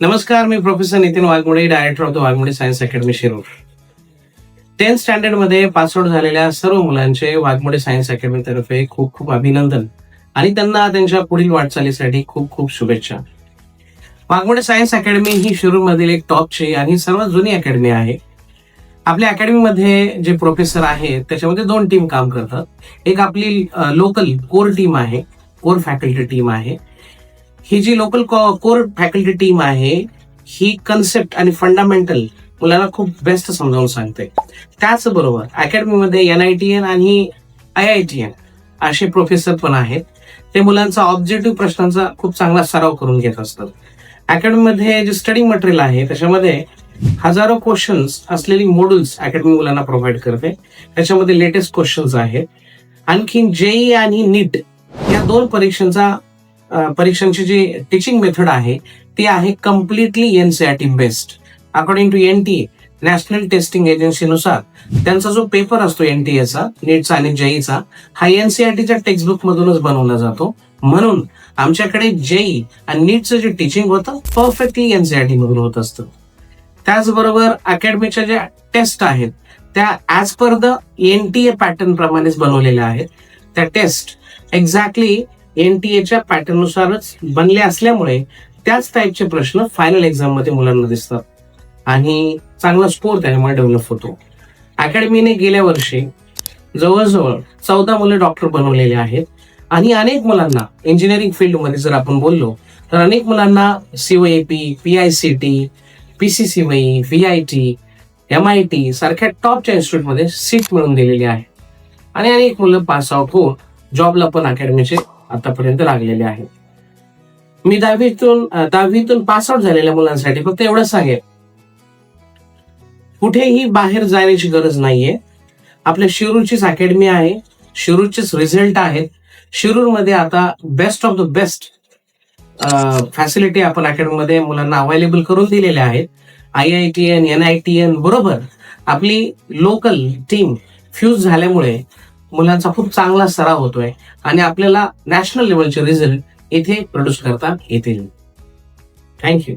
नमस्कार, मी professor Nitin Waghmode, director of the Waghmode science academy Shirur. 10th standard मध्ये पासआउट झालेल्या सर्व मुलांचे वाघमोडे सायन्स अकॅडमी तर्फे खूप खूप अभिनंदन आणि त्यांना त्यांच्या पुढील वाटचालीसाठी खूप खूप शुभेच्छा. वाघमोडे सायन्स अकॅडमी ही शिरूर मधील एक टॉपची आणि सर्वात जुनी अकॅडमी आहे. आपल्या अकॅडमीमध्ये जे प्रोफेसर आहेत त्याच्यामध्ये 2 टीम काम करतात. एक आपली लोकल कोर टीम आहे, कोर फॅकल्टी टीम आहे. ही जी लोकल कोर फॅकल्टी टीम आहे ही कन्सेप्ट आणि फंडामेंटल मुलांना खूप बेस्ट समजावून सांगते. त्याचबरोबर अकॅडमीमध्ये NITN आणि IITN असे प्रोफेसर पण आहेत. ते मुलांचा ऑब्जेक्टिव्ह प्रश्नांचा खूप चांगला सराव करून घेत असतात. अकॅडमीमध्ये जे स्टडी मटेरियल आहे त्याच्यामध्ये हजारो क्वेश्चन्स असलेली मॉड्यूल्स अकॅडमी मुलांना प्रोव्हाइड करते. त्याच्यामध्ये लेटेस्ट क्वेश्चन्स आहेत. आणखी JEE आणि NEET या 2 परीक्षांची जी टीचिंग मेथड आहे ती आहे completely NCERT based. According to NTA national testing एजन्सीनुसार त्यांचा जो पेपर असतो NTA नीटचा आणि JEEचा हा NCERTच्या टेक्स्टबुक मधूनच बनवला जातो. म्हणून आमच्याकडे JEE आणि NEETचं जे टीचिंग होतं परफेक्टली NCERT मधून होत असतं. त्याचबरोबर अकॅडमीच्या ज्या टेस्ट आहेत त्या as per the NTA pattern प्रमाणेच बनवलेल्या आहेत. त्या टेस्ट एक्झॅक्टली NTAच्या पॅटर्न नुसारच बनले असल्यामुळे त्याच टाईपचे प्रश्न फायनल एक्झाम मध्ये मुलांना दिसतात आणि चांगला स्कोर त्यामुळे डेव्हलप होतो. अकॅडमीने गेल्या वर्षी जवळजवळ 14 मुले डॉक्टर बनवलेले आहेत आणि अनेक मुलांना इंजिनिअरिंग फील्डमध्ये जर आपण बोललो तर अनेक मुलांना COAP, PICT, PCCY, VIT, MIT सारख्या टॉपच्या इन्स्टिट्यूटमध्ये सीट मिळवून दिलेली आहे आणि अनेक मुलं पास आउट होऊन जॉबला पण अकॅडमीचे आतापर्यंत लागलेले आहेत. मी 10वीतून पास आउट झालेल्या मुलांसाठी फक्त एवढं सांगेन, कुठेही बाहेर जाण्याची गरज नाहीये. आपल्या शिरूरचीच अकॅडमी आहे, शिरूरचेच रिझल्ट आहेत. शिरूरमध्ये आता best of the best facility आपण अकॅडमीमध्ये मुलांना अवेलेबल करून दिलेल्या आहेत. IITN, NITN बरोबर आपली लोकल टीम फ्यूज झाल्यामुळे मुलांचा खूप चांगला सराव होतोय आणि आपल्याला नॅशनल लेवलचे रिझल्ट इथे प्रोड्यूस करता येतील. थँक्यू.